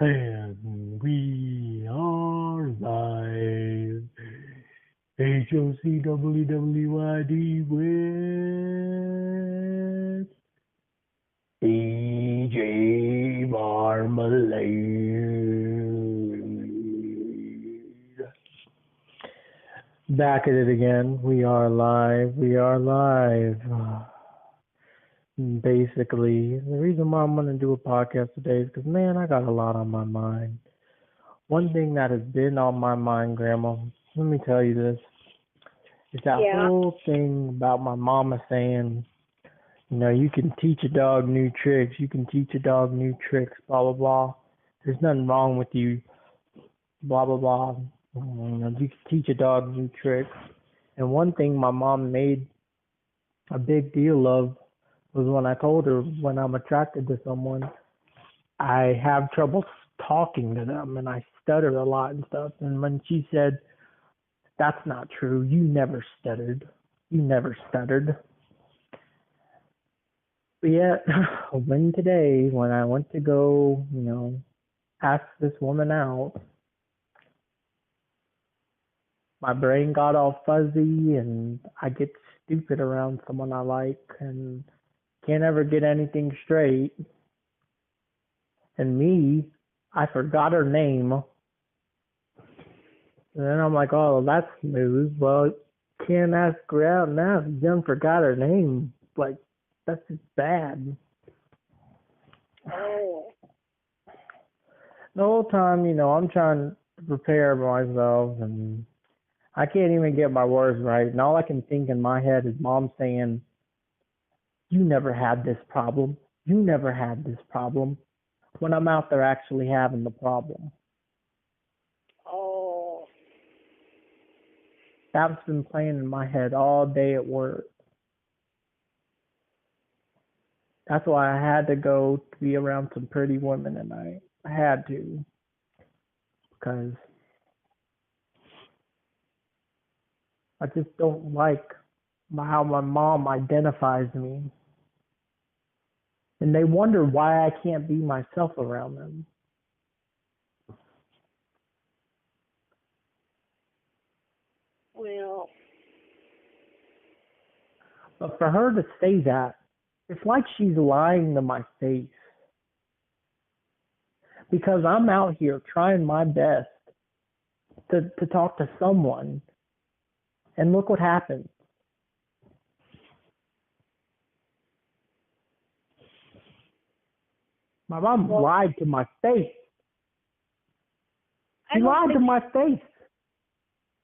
And we are live. HOCWWYD with DJ Marmalade. Back at it again. We are live. We are live. Basically, the reason why I'm going to do a podcast today is because, man, I got a lot on my mind. One thing that has been on my mind, Grandma, let me tell you this. It's that whole thing about my mama saying, you can teach a dog new tricks. You can teach a dog new tricks, blah, blah, blah. There's nothing wrong with you, blah, blah, blah. You can teach a dog new tricks. And one thing my mom made a big deal of was when I told her when I'm attracted to someone, I have trouble talking to them and I stutter a lot and stuff. And when she said, "That's not true. You never stuttered. You never stuttered." But yet, when I went to go, ask this woman out, my brain got all fuzzy and I get stupid around someone I like and can't ever get anything straight. And me, I forgot her name. And then I'm like, oh, that's smooth. Well, can't ask her out now if you done forgot her name. Like, that's just bad. Oh. The whole time, I'm trying to prepare myself and I can't even get my words right. And all I can think in my head is Mom saying, "You never had this problem. You never had this problem." When I'm out there actually having the problem. Oh. That's been playing in my head all day at work. That's why I had to go to be around some pretty women tonight. I had to. Because I just don't like how my mom identifies me. And they wonder why I can't be myself around them. Well. But for her to say that, it's like she's lying to my face. Because I'm out here trying my best to talk to someone. And look what happens. My mom lied to my face. She lied to my face.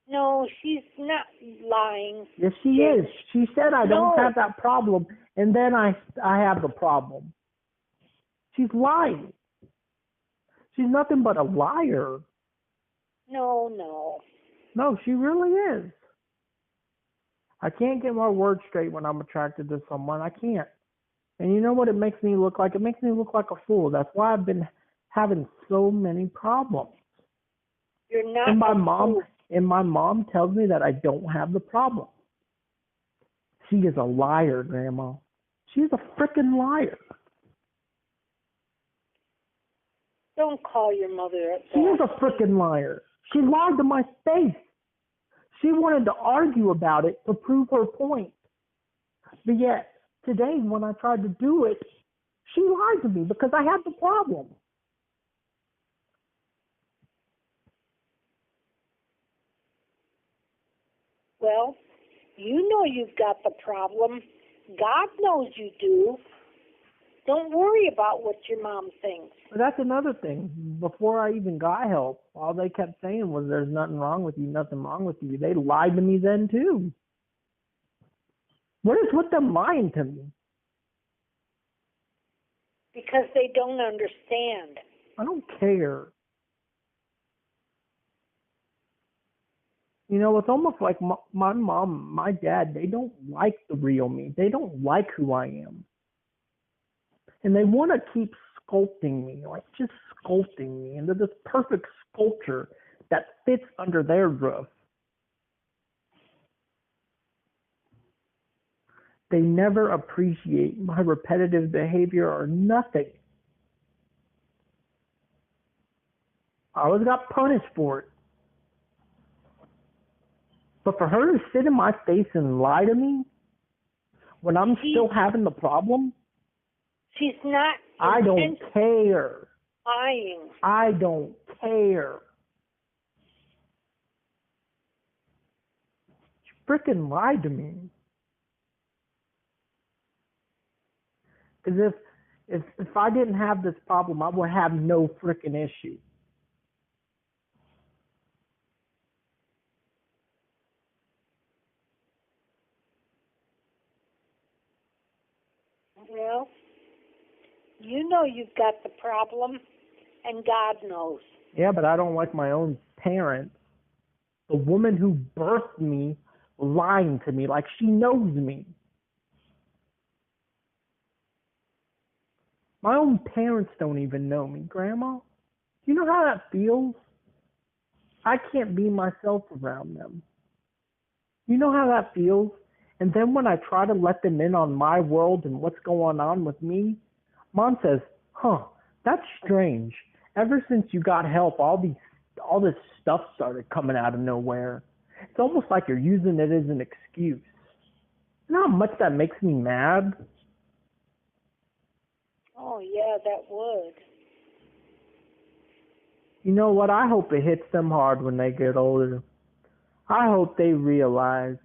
No, she's not lying. Yes, she is. She said I don't have that problem, and then I have the problem. She's lying. She's nothing but a liar. No. No, she really is. I can't get my words straight when I'm attracted to someone. I can't. And you know what it makes me look like? It makes me look like a fool. That's why I've been having so many problems. You're not. And my mom tells me that I don't have the problem. She is a liar, Grandma. She's a freaking liar. Don't call your mother up. She is a freaking liar. She lied to my face. She wanted to argue about it to prove her point. But yet, today, when I tried to do it, she lied to me because I had the problem. Well, you know you've got the problem. God knows you do. Don't worry about what your mom thinks. But that's another thing. Before I even got help, all they kept saying was, "There's nothing wrong with you, nothing wrong with you." They lied to me then, too. What is with them lying to me? Because they don't understand. I don't care. It's almost like my mom, my dad, they don't like the real me. They don't like who I am. And they want to keep sculpting me, like just sculpting me into this perfect sculpture that fits under their roof. They never appreciate my repetitive behavior or nothing. I always got punished for it. But for her to sit in my face and lie to me when I'm still having the problem, she's not. I don't care. Lying. I don't care. She freaking lied to me. Because if I didn't have this problem, I would have no freaking issue. Well, you know you've got the problem, and God knows. Yeah, but I don't like my own parents. The woman who birthed me lying to me like she knows me. My own parents don't even know me, Grandma. Do you know how that feels? I can't be myself around them. You know how that feels? And then when I try to let them in on my world and what's going on with me, Mom says, that's strange. Ever since you got help, all this stuff started coming out of nowhere. It's almost like you're using it as an excuse. You know how much that makes me mad? Oh, yeah, that would. You know what? I hope it hits them hard when they get older. I hope they realize.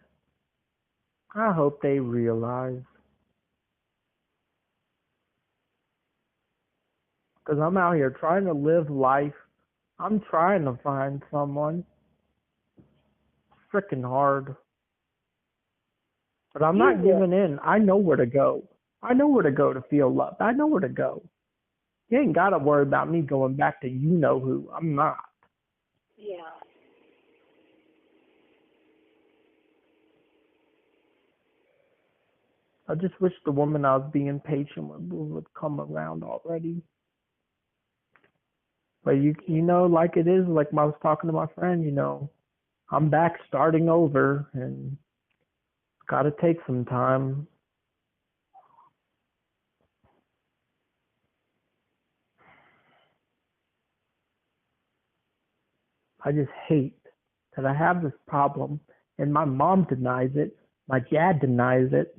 Because I'm out here trying to live life. I'm trying to find someone. Freaking hard. But I'm not giving in. I know where to go. I know where to go to feel loved. I know where to go. You ain't got to worry about me going back to you know who. I'm not. Yeah. I just wish the woman I was being patient with would come around already. But you know, like it is, like I was talking to my friend, you know, I'm back starting over and it's got to take some time. I just hate that I have this problem and my mom denies it, my dad denies it.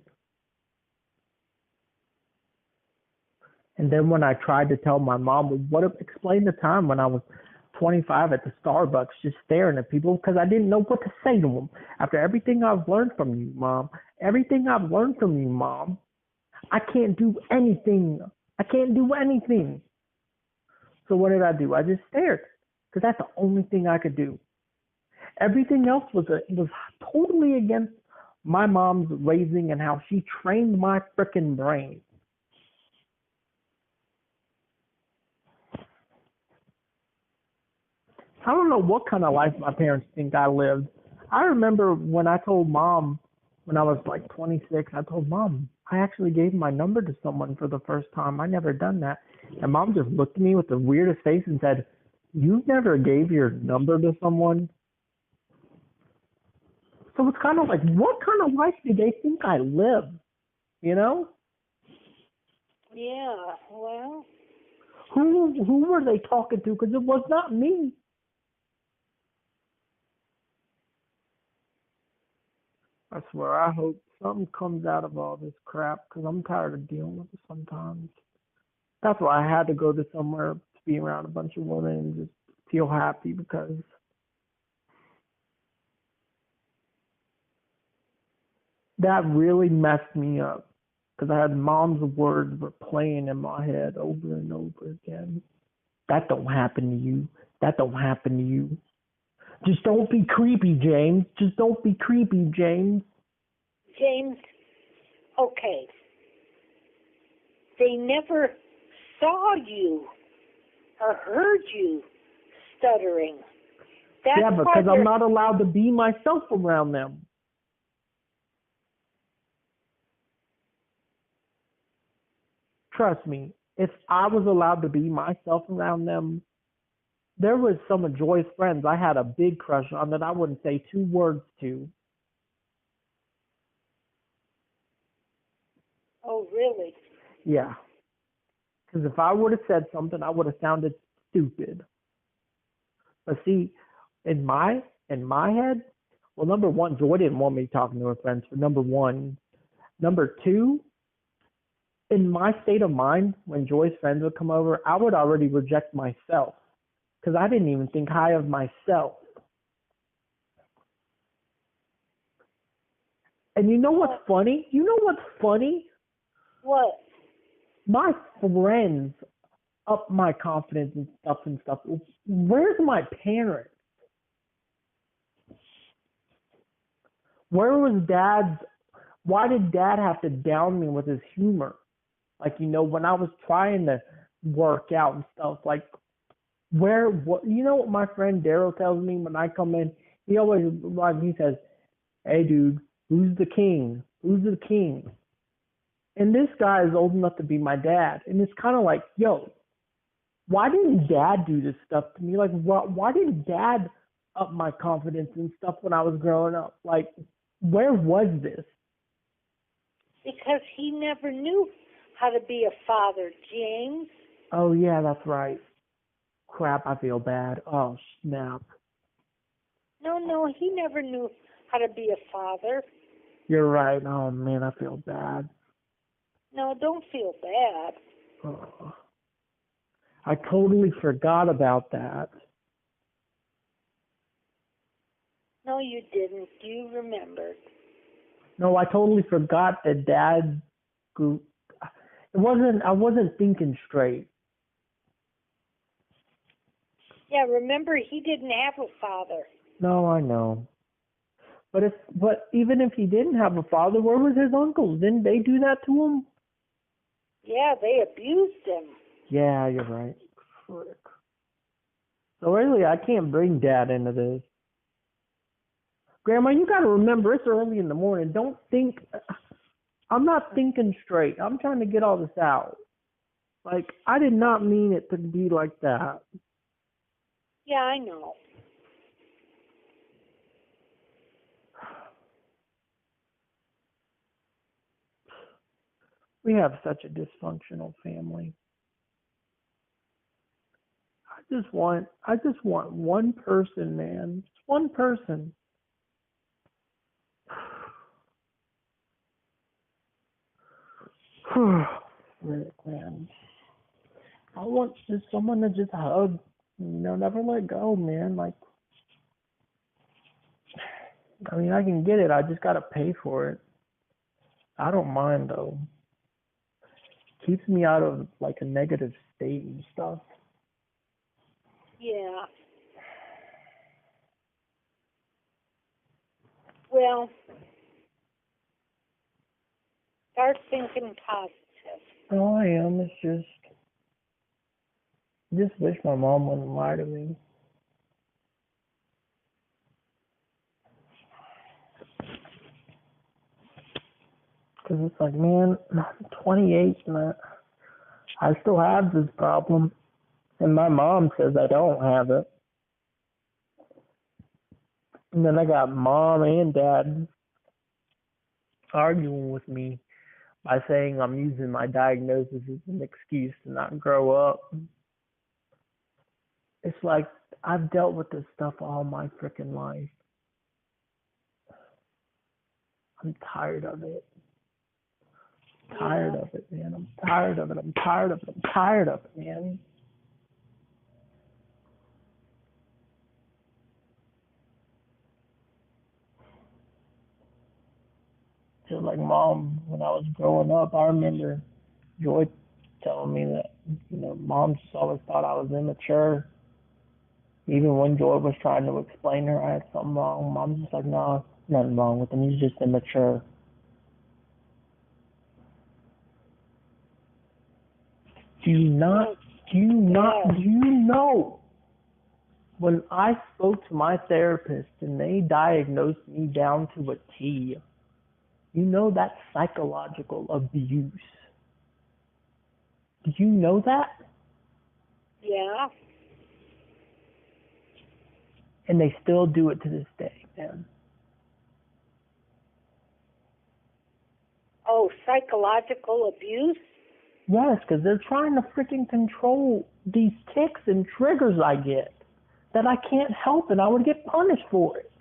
And then when I tried to tell my mom, explain the time when I was 25 at the Starbucks just staring at people because I didn't know what to say to them. After everything I've learned from you, Mom, I can't do anything. So what did I do? I just stared because that's the only thing I could do. Everything else was totally against my mom's raising and how she trained my frickin' brain. I don't know what kind of life my parents think I lived. I remember when I told Mom, when I was like 26, I told Mom, I actually gave my number to someone for the first time. I never done that. And Mom just looked at me with the weirdest face and said, "You never gave your number to someone?" So it's kind of like, what kind of life do they think I live? You know? Yeah, well. Who were they talking to? Because it was not me. I swear, I hope something comes out of all this crap because I'm tired of dealing with it sometimes. That's why I had to go to somewhere to be around a bunch of women and just feel happy because that really messed me up because I had Mom's words were playing in my head over and over again. That don't happen to you. That don't happen to you. Just don't be creepy, James. Just don't be creepy, James. James, okay. They never saw you or heard you stuttering. Yeah, because I'm not allowed to be myself around them. Trust me, if I was allowed to be myself around them, there was some of Joy's friends I had a big crush on that I wouldn't say two words to. Oh, really? Yeah. Because if I would have said something, I would have sounded stupid. But see, in my head, well, number one, Joy didn't want me talking to her friends for number one. Number two, in my state of mind, when Joy's friends would come over, I would already reject myself because I didn't even think high of myself. And you know what's funny? What? My friends up my confidence and stuff. Where's my parents? Where was Dad's? Why did Dad have to down me with his humor? Like, when I was trying to work out and stuff, like, what my friend Daryl tells me when I come in? He always, he says, hey, dude, who's the king? Who's the king? And this guy is old enough to be my dad. And it's kind of like, yo, why didn't Dad do this stuff to me? Like, why didn't Dad up my confidence and stuff when I was growing up? Like, where was this? Because he never knew how to be a father, James. Oh, yeah, that's right. Crap, I feel bad. Oh, snap. No, he never knew how to be a father. You're right. Oh, man, I feel bad. No, don't feel bad. Oh, I totally forgot about that. No, you didn't. You remembered. No, I totally forgot that Dad grew. I wasn't thinking straight. Yeah, remember, he didn't have a father. No, I know. But even if he didn't have a father, where was his uncles? Didn't they do that to him? Yeah, they abused him. Yeah, you're right. Frick. So really, I can't bring Dad into this. Grandma, you got to remember, it's early in the morning. Don't think. I'm not thinking straight. I'm trying to get all this out. Like, I did not mean it to be like that. Yeah, I know. We have such a dysfunctional family. I just want one person, man. Just one person. Man. I want just someone to just hug, never let go, man. Like, I mean, I can get it. I just gotta pay for it. I don't mind though. Keeps me out of like a negative state and stuff. Yeah. Well, start thinking positive. Oh, I am. It's just wish my mom wouldn't lie to me. Because it's like, man, I'm 28 and I still have this problem. And my mom says I don't have it. And then I got Mom and Dad arguing with me by saying I'm using my diagnosis as an excuse to not grow up. It's like I've dealt with this stuff all my freaking life. I'm tired of it. Tired of it, man. I'm tired of it. I'm tired of it. I'm tired of it, man. Just like Mom, when I was growing up, I remember Joy telling me that, Mom just always thought I was immature. Even when Joy was trying to explain to her I had something wrong, Mom's just like, no, nothing wrong with him. He's just immature. Do you know when I spoke to my therapist and they diagnosed me down to a T, that's psychological abuse. Do you know that? Yeah. And they still do it to this day, man. Oh, psychological abuse? Yes, because they're trying to freaking control these tics and triggers I get. that I can't help and I would get punished for it.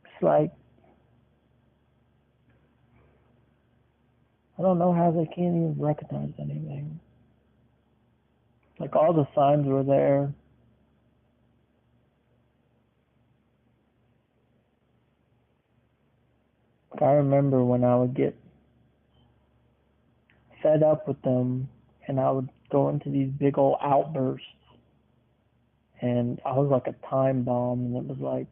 It's like, I don't know how they can't even recognize anything. Like, all the signs were there. I remember when I would get fed up with them and I would go into these big old outbursts, and I was like a time bomb, and it was like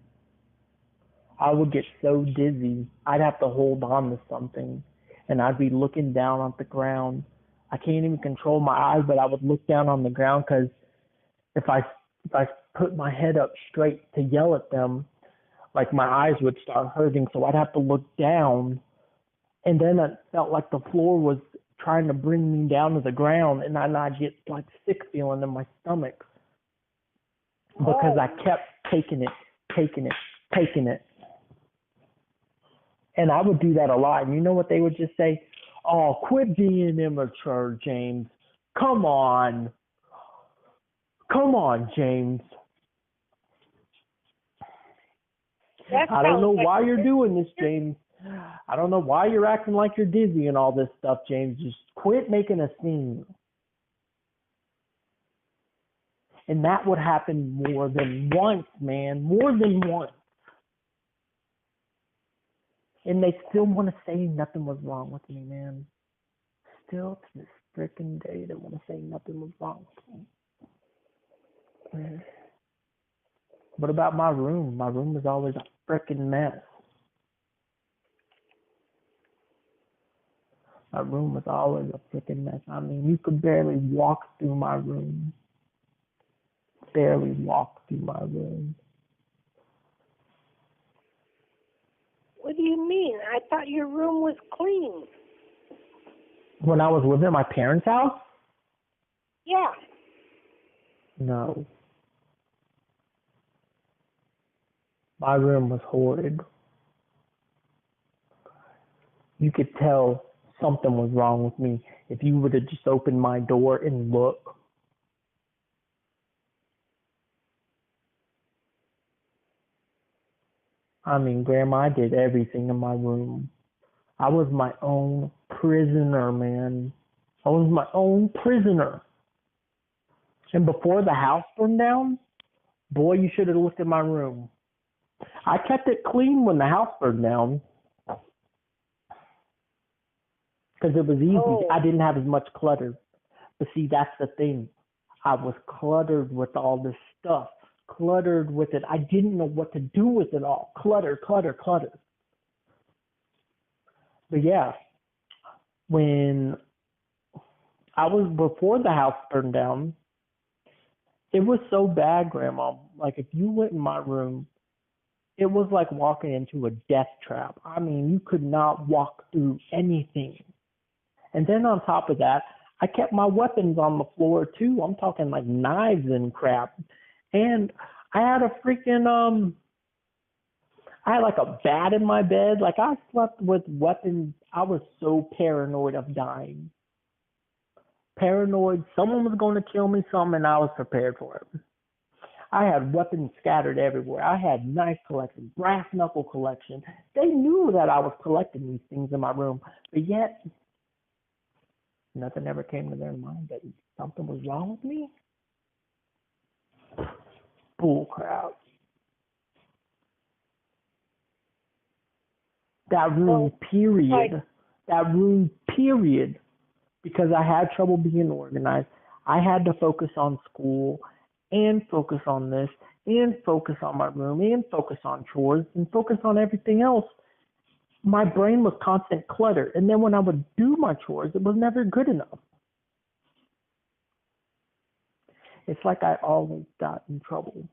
I would get so dizzy I'd have to hold on to something, and I'd be looking down on the ground. I can't even control my eyes, but I would look down on the ground, because if I put my head up straight to yell at them, like, my eyes would start hurting, so I'd have to look down, and then it felt like the floor was trying to bring me down to the ground, and I'd get like sick feeling in my stomach because I kept taking it. And I would do that a lot. And you know what they would just say? Oh, quit being immature, James. Come on, James. I don't know why you're doing this, James. I don't know why you're acting like you're dizzy and all this stuff, James. Just quit making a scene. And that would happen more than once, man. More than once. And they still want to say nothing was wrong with me, man. Still to this freaking day, they want to say nothing was wrong with me. Man. What about my room? My room was always a freaking mess. My room was always a freaking mess. I mean, you could barely walk through my room. Barely walk through my room. What do you mean? I thought your room was clean. When I was living at my parents' house? Yeah. No. My room was horrid. You could tell something was wrong with me if you would have just opened my door and looked. I mean, Grandma, I did everything in my room. I was my own prisoner, man. I was my own prisoner. And before the house burned down, boy, you should have looked at my room. I kept it clean when the house burned down. Because it was easy. Oh. I didn't have as much clutter. But see, that's the thing. I was cluttered with all this stuff. Cluttered with it. I didn't know what to do with it all. Clutter. But yeah, when I was before the house burned down, it was so bad, Grandma. Like, if you went in my room, it was like walking into a death trap. I mean, you could not walk through anything. And then on top of that, I kept my weapons on the floor too. I'm talking like knives and crap. And I had I had like a bat in my bed. Like, I slept with weapons. I was so paranoid of dying. Paranoid. Someone was going to kill me, and I was prepared for it. I had weapons scattered everywhere. I had knife collection, brass knuckle collection. They knew that I was collecting these things in my room, but yet nothing ever came to their mind that something was wrong with me. Bull crap. That room, period. That room, period. Because I had trouble being organized. I had to focus on school and focus on this and focus on my room and focus on chores and focus on everything else. My brain was constant clutter. And then when I would do my chores, it was never good enough. It's like I always got in trouble.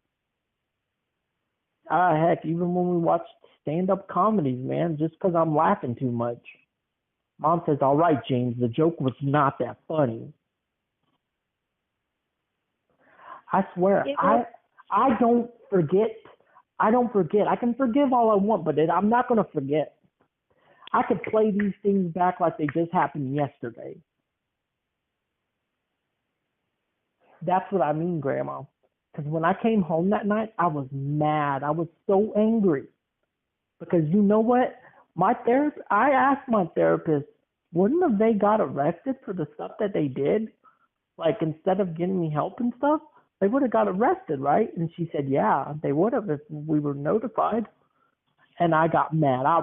Heck, even when we watch stand-up comedies, man, just because I'm laughing too much. Mom says, all right, James, the joke was not that funny. I swear, I don't forget. I don't forget. I can forgive all I want, but I'm not going to forget. I could play these things back like they just happened yesterday. That's what I mean, Grandma. Because when I came home that night, I was mad. I was so angry. Because you know what? I asked my therapist, wouldn't have they got arrested for the stuff that they did? Like, instead of getting me help and stuff, they would have got arrested, right? And she said, yeah, they would have if we were notified. And I got mad. I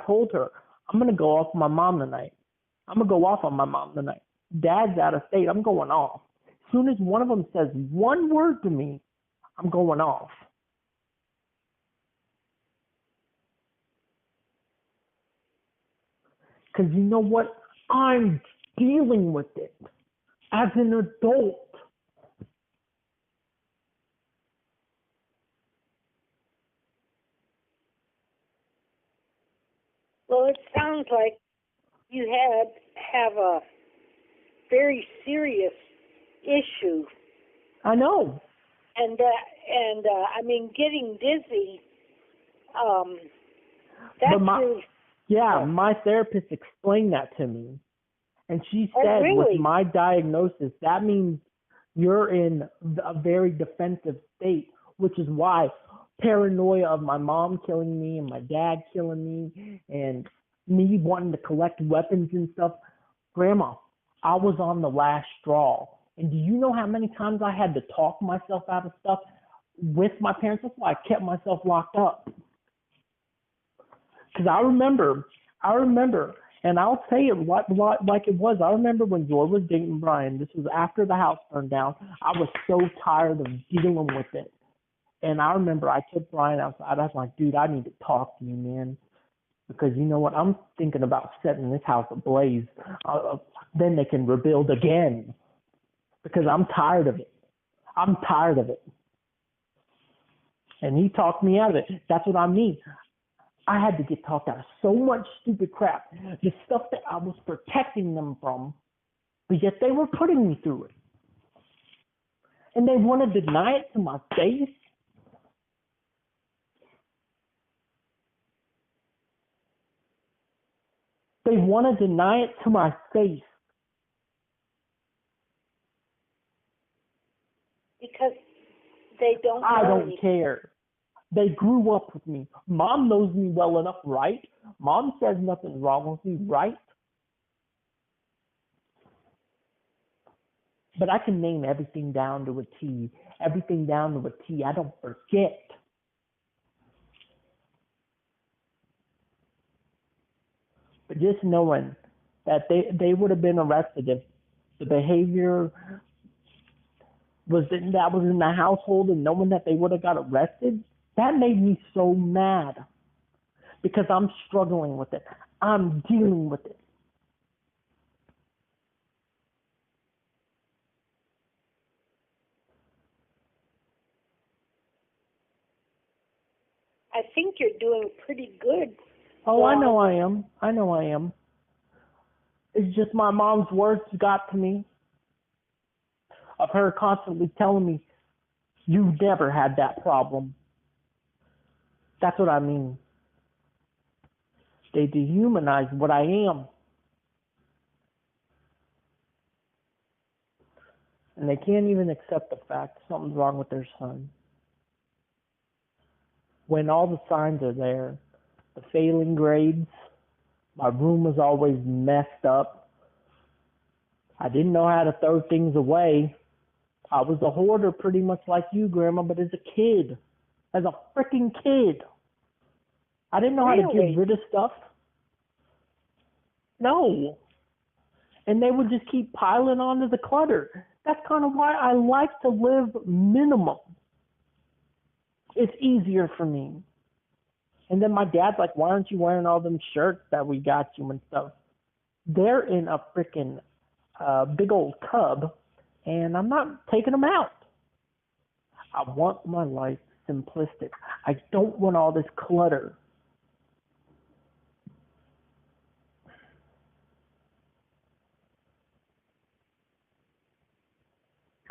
told her, I'm going to go off my mom tonight. I'm going to go off on my mom tonight. Dad's out of state. I'm going off. As soon as one of them says one word to me, I'm going off. Because you know what? I'm dealing with it as an adult. Well, it sounds like you have a very serious issue. I know. And I mean, getting dizzy. That's my therapist explained that to me, and she said, really? With my diagnosis, that means you're in a very defensive state, which is why paranoia of my mom killing me and my dad killing me and me wanting to collect weapons and stuff. Grandma, I was on the last straw. And do you know how many times I had to talk myself out of stuff with my parents? That's why I kept myself locked up. Because I remember, and I'll say it like it was. I remember when Joy was dating Brian. This was after the house burned down. I was so tired of dealing with it. And I remember I took Brian outside. I was like, dude, I need to talk to you, man. Because you know what? I'm thinking about setting this house ablaze. Then they can rebuild again. Because I'm tired of it. And he talked me out of it. That's what I mean. I had to get talked out of so much stupid crap. The stuff that I was protecting them from, but yet they were putting me through it. And they want to deny it to my face. They want to deny it to my face. Because they don't know I don't anything. care. They grew up with me. Mom knows me well enough, right? Mom says nothing's wrong with me, right? But I can name everything down to a T. Everything down to a T. I don't forget. But just knowing that they would have been arrested if the behavior was in the household, and knowing that they would have got arrested, that made me so mad. Because I'm struggling with it. I'm dealing with it. I think you're doing pretty good. Oh, I know I am. It's just my mom's words got to me. Of her constantly telling me, you never had that problem. That's what I mean. They dehumanize what I am. And they can't even accept the fact something's wrong with their son. When all the signs are there, the failing grades, my room was always messed up. I didn't know how to throw things away. I was a hoarder pretty much like you, Grandma, but as a kid. As a freaking kid. I didn't know how to get rid of stuff. No. And they would just keep piling onto the clutter. That's kind of why I like to live minimum. It's easier for me. And then my dad's like, why aren't you wearing all them shirts that we got you and stuff? They're in a freaking big old tub, and I'm not taking them out. I want my life simplistic. I don't want all this clutter.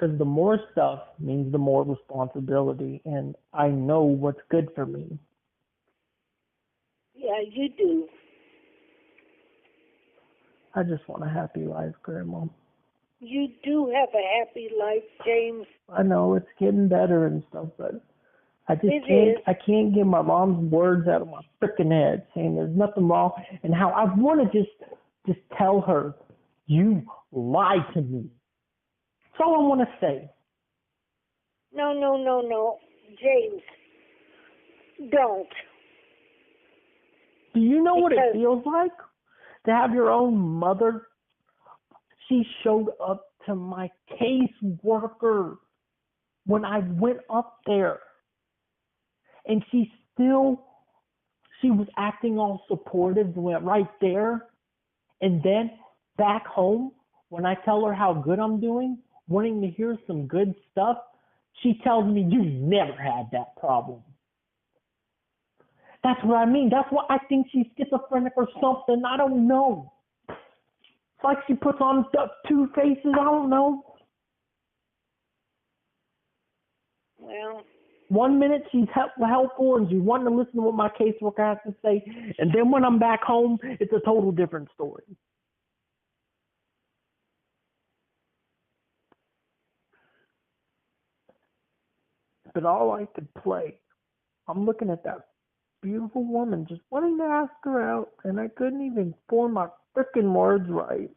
Because the more stuff means the more responsibility, and I know what's good for me. Yeah, you do. I just want a happy life, Grandma. You do have a happy life, James. I know it's getting better and stuff, but I just It can't. is. I can't get my mom's words out of my freaking head, saying there's nothing wrong, and how I want to just tell her, you lied to me. That's all I want to say. No. James, don't. Do you know what it feels like to have your own mother? She showed up to my caseworker when I went up there. And she was acting all supportive and went right there. And then back home, when I tell her how good I'm doing, wanting to hear some good stuff, she tells me you never had that problem. That's what I mean. That's why I think she's schizophrenic or something. I don't know. It's like she puts on two faces. I don't know. Well, 1 minute she's helpful and she's wanting to listen to what my caseworker has to say, and then when I'm back home, it's a total different story. But all I could play, I'm looking at that beautiful woman, just wanting to ask her out, and I couldn't even form my frickin' words right.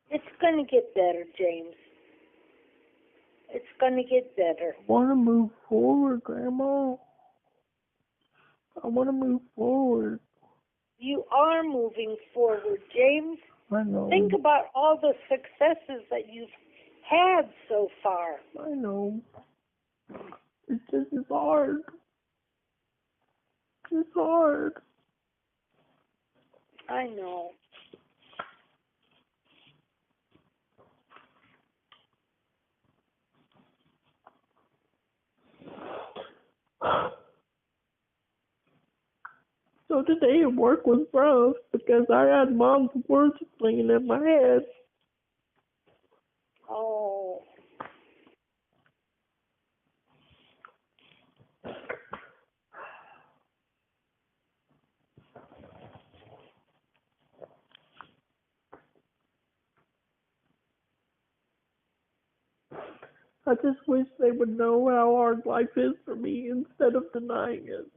it's going to get better, James. It's going to get better. I want to move forward, Grandma. I want to move forward. You are moving forward, James. I know. Think about all the successes that you've had so far. I know. It's just hard. It's hard. I know. So today at work was rough because I had Mom's words playing in my head. Oh. I just wish they would know how hard life is for me instead of denying it.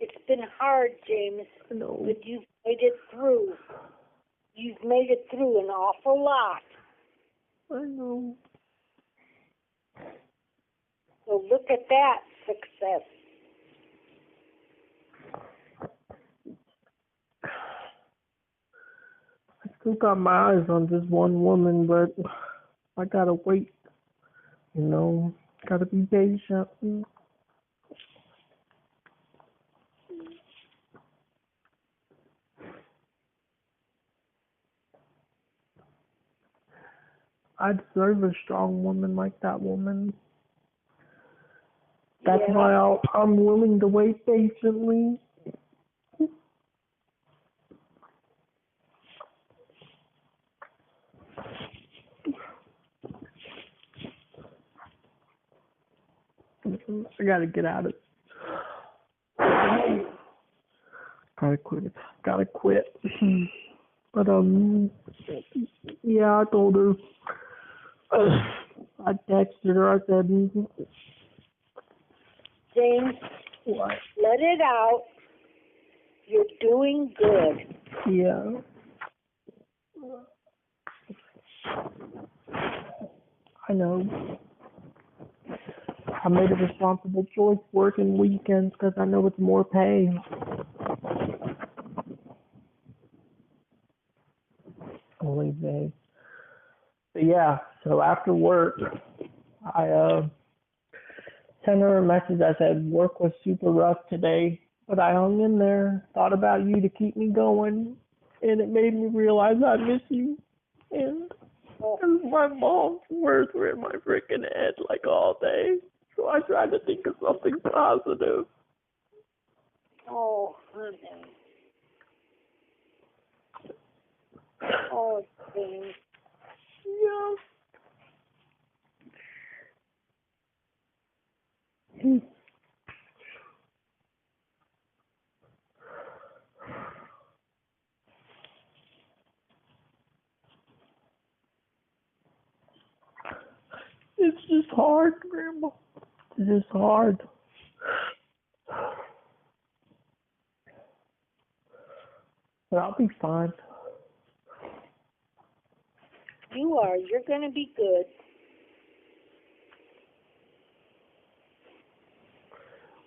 It's been hard, James, I know. but you've made it through. You've made it through an awful lot. I know. So look at that success. I still got my eyes on this one woman, but I gotta wait. You know, gotta be patient. I deserve a strong woman like that woman. That's why I'm willing to wait patiently. I gotta get out of it. Gotta quit. Gotta quit. But yeah, I told her. I texted her. I said, James, what? let it out. You're doing good. Yeah. I know. I made a responsible choice working weekends because I know it's more pay. Only day. But yeah, so after work, I sent her a message. I said, work was super rough today, but I hung in there, thought about you to keep me going, and it made me realize I miss you. And my mom's words were in my freaking head like all day. So I tried to think of something positive. Oh, honey. Oh, things. Yeah. It's just hard, Grandma. It's just hard. But I'll be fine. You are. You're going to be good.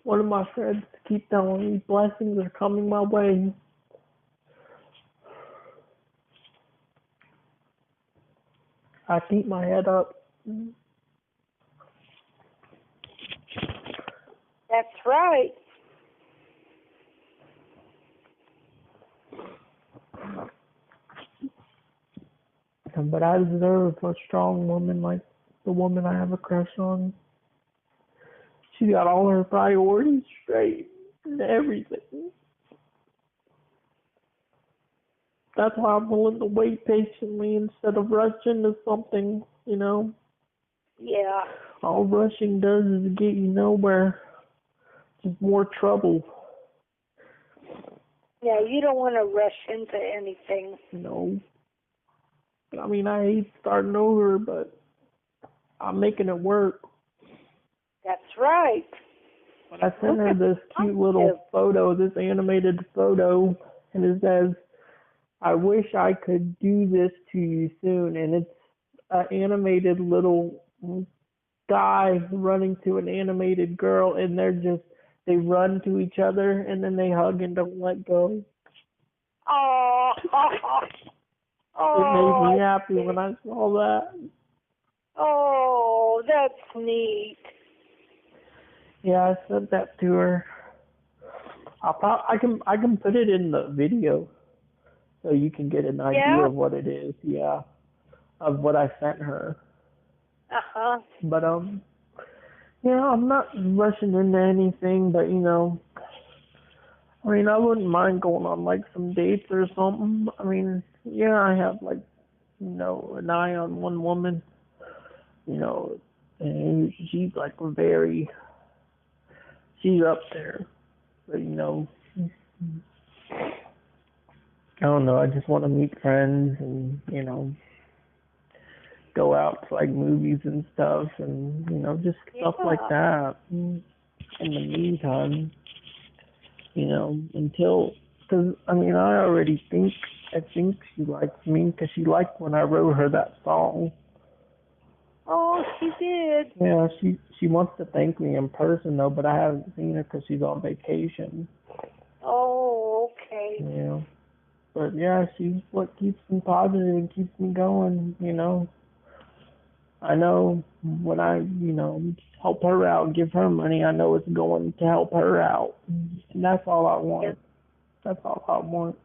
One of my friends keep telling me blessings are coming my way. I keep my head up. That's right. But I deserve a strong woman like the woman I have a crush on. She got all her priorities straight and everything. That's why I'm willing to wait patiently instead of rushing to something, you know. Yeah. All rushing does is get you nowhere. Just more trouble. Yeah, you don't want to rush into anything. No. I mean, I hate starting over, but I'm making it work. That's right. But I sent her this cute little photo, this animated photo, and it says, I wish I could do this to you soon. And it's an animated little guy running to an animated girl, and they run to each other, and then they hug and don't let go. Oh, It made me happy when I saw that. Oh, that's neat. Yeah, I sent that to her. I can put it in the video so you can get an idea of what it is. Yeah, of what I sent her. But yeah, I'm not rushing into anything. But you know, I mean, I wouldn't mind going on like some dates or something. I mean, yeah, I have like, you know, an eye on one woman. You know, and she's like she's up there. But you know, I don't know. I just want to meet friends and, you know, go out to like movies and stuff, and you know, just stuff like that. In the meantime, you know, because I mean, I think she likes me because she liked when I wrote her that song. Oh, she did. Yeah, she wants to thank me in person though, but I haven't seen her because she's on vacation. Oh, okay. Yeah, but yeah, she's what keeps me positive and keeps me going. You know, I know when I, you know, help her out, give her money, I know it's going to help her out, and that's all I want. Yes. That's all I want.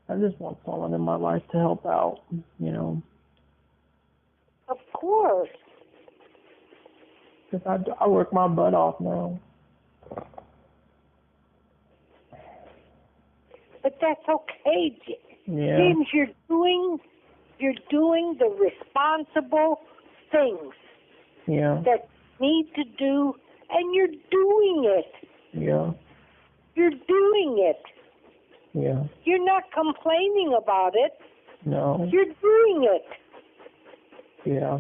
I just want someone in my life to help out. You know. Of course. Because I work my butt off now. But that's okay, Yeah. James. You're doing the responsible things Yeah. that you need to do, and you're doing it. Yeah. You're doing it. Yeah. You're not complaining about it. No. You're doing it. Yeah.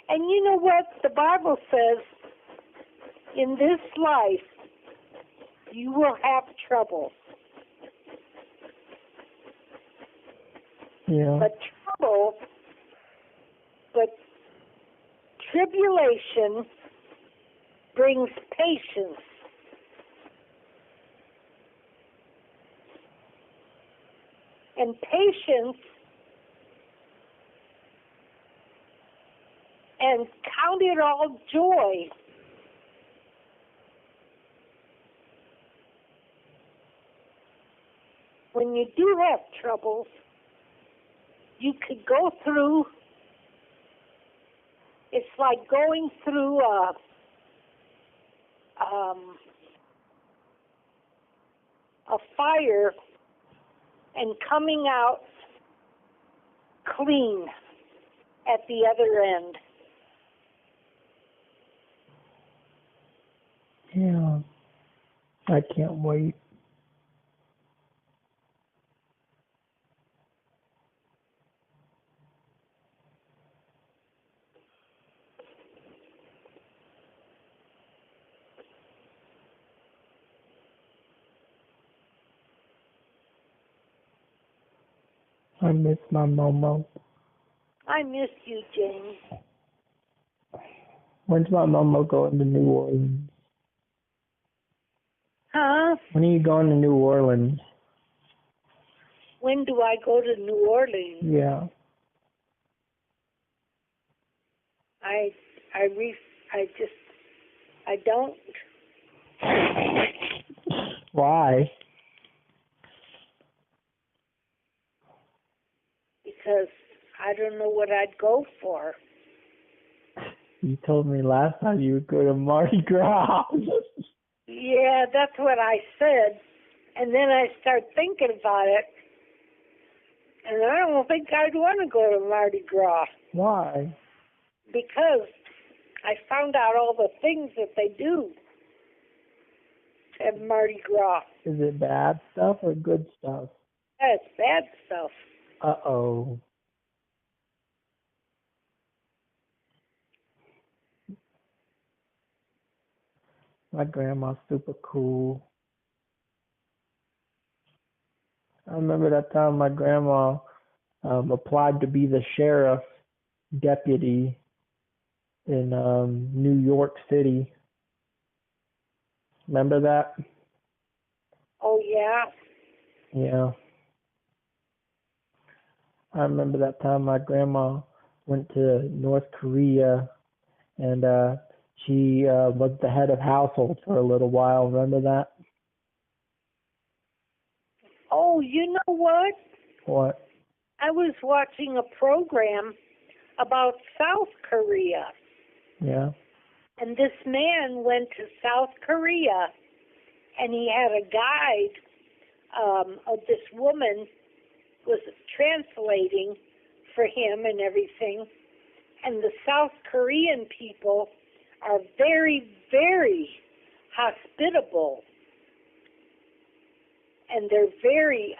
And you know what? The Bible says, in this life, you will have trouble. Yeah. But tribulation brings patience. And patience and count it all joy. When you do have troubles, you could go through, it's like going through a fire and coming out clean at the other end. Yeah, I can't wait. I miss my Momo. I miss you, James. When's my Momo going to New Orleans? Huh? When are you going to New Orleans? When do I go to New Orleans? Yeah. I don't. Why? Because I don't know what I'd go for. You told me last time you would go to Mardi Gras. Yeah, that's what I said. And then I start thinking about it. And I don't think I'd want to go to Mardi Gras. Why? Because I found out all the things that they do at Mardi Gras. Is it bad stuff or good stuff? That's bad stuff. Uh-oh. My grandma's super cool. I remember that time my grandma applied to be the sheriff deputy in New York City. Remember that? Oh, yeah? Yeah. I remember that time my grandma went to North Korea and she was the head of household for a little while. Remember that? Oh, you know what? What? I was watching a program about South Korea. Yeah. And this man went to South Korea, and he had a guide of this woman was translating for him and everything. And the South Korean people are very, very hospitable. And they're very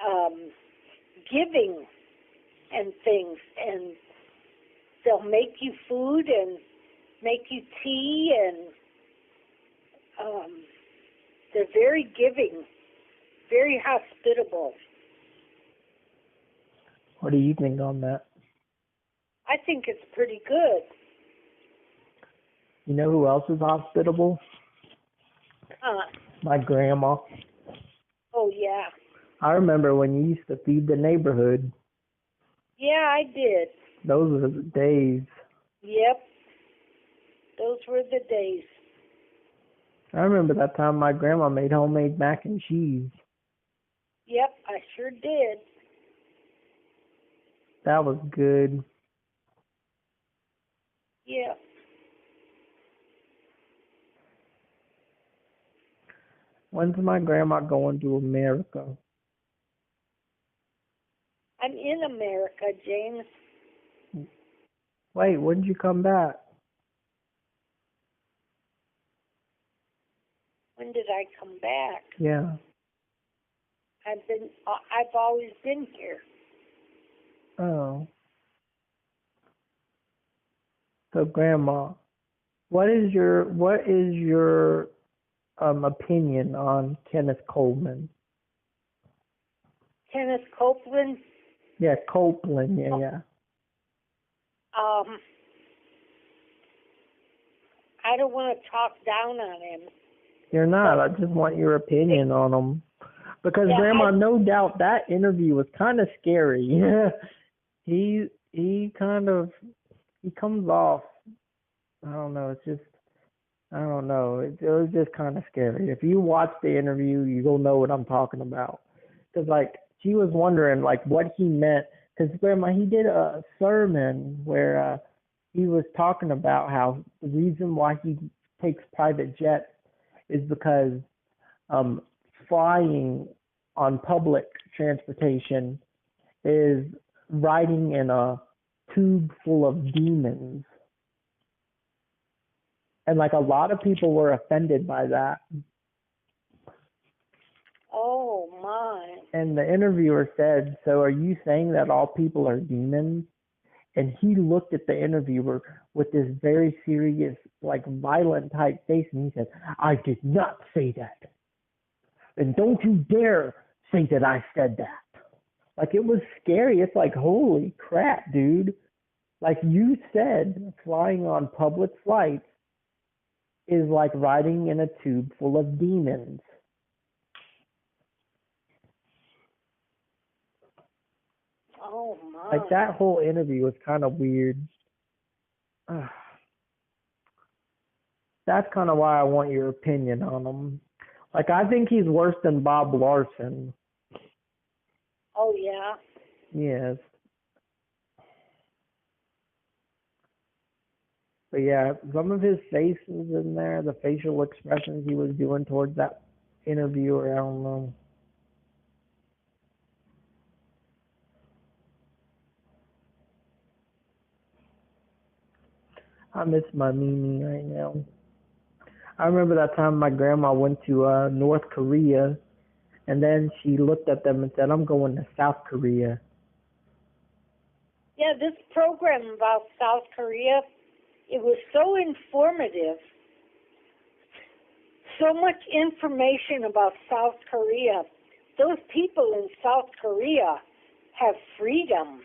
giving and things. And they'll make you food and make you tea, and they're very giving, very hospitable. What do you think on that? I think it's pretty good. You know who else is hospitable? My grandma. Oh, yeah. I remember when you used to feed the neighborhood. Yeah, I did. Those were the days. Yep. Those were the days. I remember that time my grandma made homemade mac and cheese. Yep, I sure did. That was good. Yeah. When's my grandma going to America? I'm in America, James. Wait, when did you come back? When did I come back? Yeah. I've always been here. Oh. So, Grandma, what is your opinion on Kenneth Copeland? Kenneth Copeland? Yeah, Copeland. Yeah. I don't want to talk down on him. You're not. I just want your opinion on him. Because yeah, Grandma, no doubt that interview was kind of scary. he comes off. I don't know. I don't know. It was just kind of scary. If you watch the interview, you'll know what I'm talking about. Because she was wondering what he meant. Because Grandma, he did a sermon where he was talking about how the reason why he takes private jets is because flying on public transportation is riding in a tube full of demons. And like a lot of people were offended by that. Oh my. And the interviewer said, "So are you saying that all people are demons?" And he looked at the interviewer with this very serious, like violent type face, and he said, "I did not say that. And don't you dare say that I said that." Like, it was scary. It's like, holy crap, dude. Like you said, flying on public flights is like riding in a tube full of demons. Oh my. Like, that whole interview was kind of weird. That's kind of why I want your opinion on him. Like, I think he's worse than Bob Larson. Oh yeah. Yes. But yeah, some of his faces in there, the facial expressions he was doing towards that interviewer, I don't know. I miss my Mimi right now. I remember that time my grandma went to North Korea, and then she looked at them and said, "I'm going to South Korea." Yeah, this program about South Korea, it was so informative. So much information about South Korea. Those people in South Korea have freedom.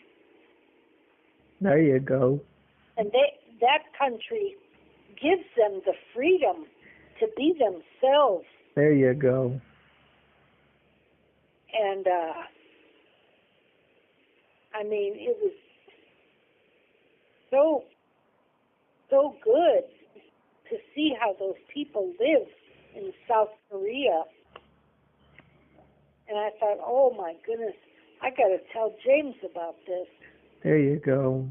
There you go. And that country gives them the freedom to be themselves. There you go. And, I mean, it was so good to see how those people live in South Korea. And I thought, oh my goodness, I got to tell James about this. There you go.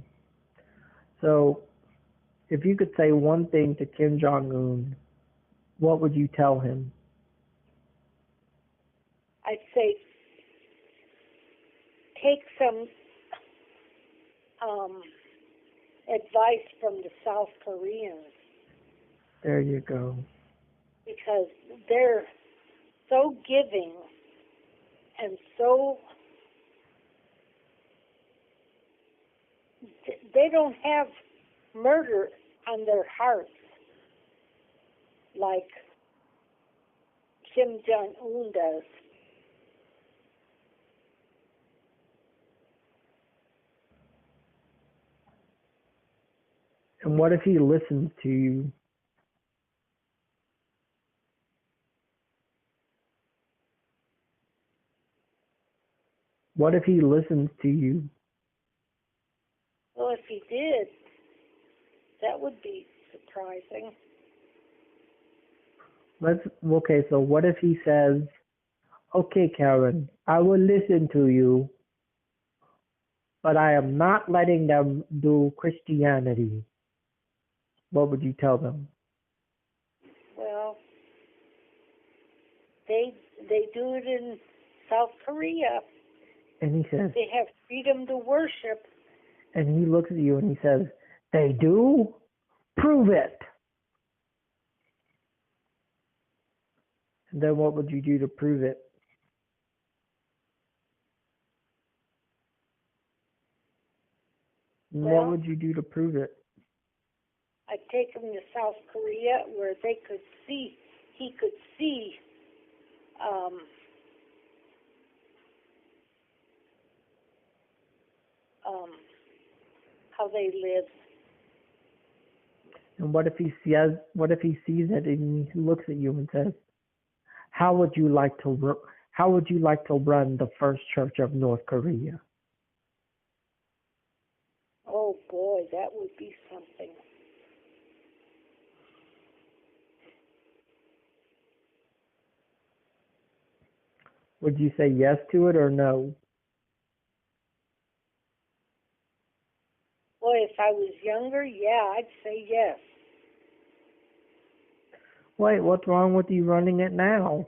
So, if you could say one thing to Kim Jong-un, what would you tell him? I'd say take some advice from the South Koreans. There you go. Because they're so giving and so, they don't have murder on their hearts like Kim Jong-un does. And what if he listens to you? What if he listens to you? Well, if he did, that would be surprising. Okay, so what if he says, "Okay, Karen, I will listen to you, but I am not letting them do Christianity." What would you tell them? Well, they do it in South Korea. And he says, They have freedom to worship. and he looks at you and he says, "They do? Prove it." And then what would you do to prove it? Well, What would you do to prove it? I'd take him to South Korea where he could see how they live. And what if he sees it and he looks at you and says, how would you like to run the first church of North Korea?" Oh boy, that would be something. Would you say yes to it or no? Boy, if I was younger, yeah, I'd say yes. Wait, what's wrong with you running it now?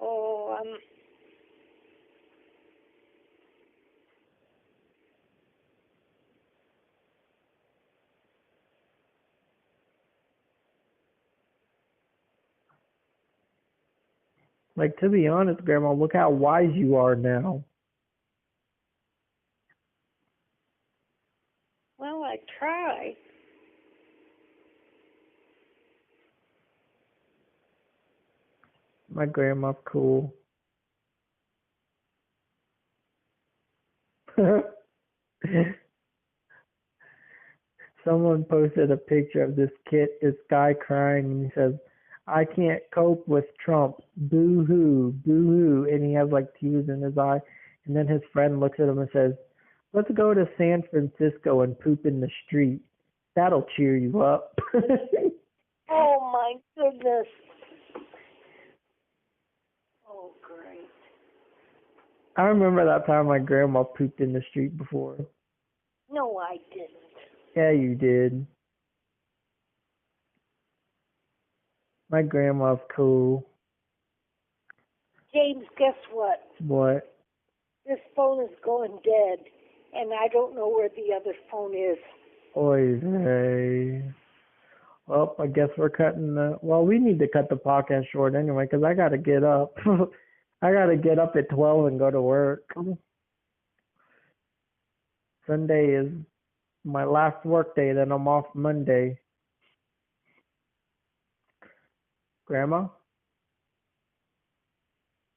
Oh, Like, to be honest, Grandma, look how wise you are now. well, I try. My grandma's cool. Someone posted a picture of this guy crying, and he says, "I can't cope with Trump. Boo hoo, boo hoo," and he has like tears in his eye. And then his friend looks at him and says, "Let's go to San Francisco and poop in the street. That'll cheer you up." Oh, my goodness. Oh, great. I remember that time my grandma pooped in the street before. No, I didn't. Yeah, you did. My grandma's cool. James, guess what? What? This phone is going dead, and I don't know where the other phone is. Oy vey. Well, I guess we're we need to cut the podcast short anyway, because I got to get up. I got to get up at 12 and go to work. Sunday is my last work day, then I'm off Monday. Grandma?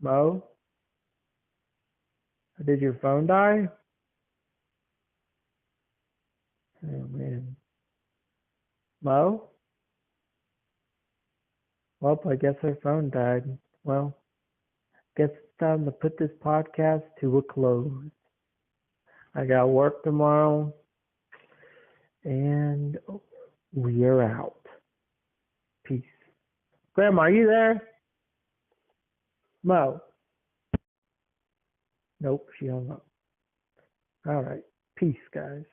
Mo? Did your phone die? Oh, man. Mo? Well, I guess her phone died. Well, guess it's time to put this podcast to a close. I got work tomorrow, and we are out. Peace. Grandma, are you there? Mo? Nope, she hung up. All right. Peace, guys.